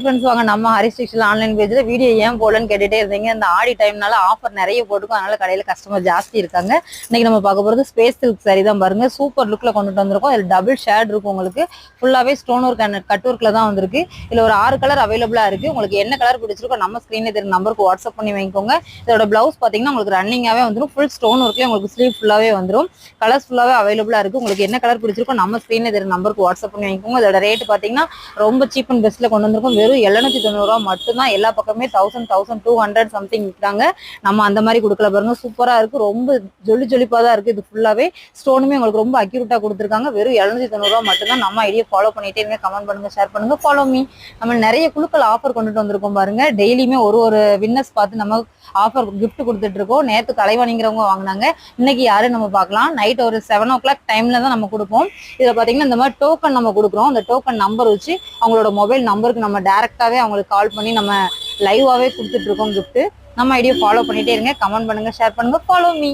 Friends, வாங்க நம்ம Haris textile online பேஜ்ல வீடியோ ஏன் போடலன்னு கேட்டுட்டே இருந்தீங்க. இந்த ஆடி டைம்னால ஆஃபர் நிறைய போட்டுக்கும், அதனால கடையில கஸ்டமர் ஜாஸ்தி இருக்காங்க. இன்னைக்கு நம்ம பார்க்க போறது ஸ்பேஸ் சில்க் சாரி தான். பாருங்க, சூப்பர் லுக்ல கொண்டுட்டு வந்திருக்கோம். இதுல டபுள் ஷேட் இருக்கும், உங்களுக்கு ஃபுல்லாவே ஸ்டோன் ஒர்க் அண்ட் கட் ஒர்க்ல தான் வந்திருக்கு. இதுல ஒரு 6 கலர் அவைலபிளா இருக்கு. உங்களுக்கு என்ன கலர் பிடிச்சிருக்கோ நம்ம ஸ்கிரீன்ல தெரியும் நம்பருக்கு வாட்ஸ்அப் பண்ணி வாங்கிக்கோங்க. இதோட பிளவுஸ் பாத்தீங்கன்னா உங்களுக்கு ரன்னிங்காவே வந்துடும். ஃபுல் ஸ்டோன் ஒர்க்ல உங்களுக்கு ஸ்லீவ் ஃபுல்லாவே வந்துடும். கலர்ஸ் ஃபுல்லாவே அவைலபிளா இருக்கு. உங்களுக்கு என்ன கலர் பிடிச்சிருக்கோ நம்ம ஸ்கிரீன்ல தெரியும் நம்பருக்கு வாட்ஸ்அப் பண்ணி வாங்கிக்கோங்க. இதோட ரேட் பாத்தீங்கன்னா ரொம்ப சீப் அண்ட் பெஸ்ட்ல கொண்டு வந்திருக்கோம். வெறும் 790 ரூபா மட்டும்தான். எல்லா பக்கமே 1200 சம்திங் விற்றாங்க. நம்ம அந்த மாதிரி கொடுக்கல. பாருங்க, சூப்பரா இருக்கு. ரொம்ப ஜொலிப்பா தான் இருக்கு. இது ஃபுல்லாவே ஸ்டோனுமே உங்களுக்கு ரொம்ப அக்யூரேட்டா கொடுத்துருக்காங்க. வெறும் 790 ரூபா மட்டும்தான். நம்ம ஐடியா ஃபாலோ பண்ணிட்டே இருங்க. கமெண்ட் பண்ணுங்க, ஷேர் பண்ணுங்க, ஃபாலோ மீ. நம்ம நிறைய குழுக்கள் ஆஃபர் கொண்டுட்டு வந்திருக்கோம். பாருங்க, டெய்லியுமே ஒரு வின்னர்ஸ் பார்த்து நம்ம ஆஃபர் கிஃப்ட் கொடுத்துட்டு இருக்கோம். நேற்று கலைவாணிங்கிறவங்க வாங்கினாங்க. இன்னைக்கு யாரு நம்ம பார்க்கலாம். நைட் ஒரு 7 o'clock டைம்ல தான் நம்ம கொடுப்போம். இதுல பாத்தீங்கன்னா இந்த மாதிரி டோக்கன் நம்ம கொடுக்குறோம். அந்த டோக்கன் நம்பர் வச்சு அவங்களோட மொபைல் நம்பருக்கு நம்ம டைரக்டாவே அவங்களுக்கு கால் பண்ணி நம்ம லைவாவே கொடுத்துட்டு இருக்கோம் கிஃப்ட். நம்ம ஐடியா ஃபாலோ பண்ணிட்டே இருங்க. கமெண்ட் பண்ணுங்க, ஷேர் பண்ணுங்க, ஃபாலோ மீ.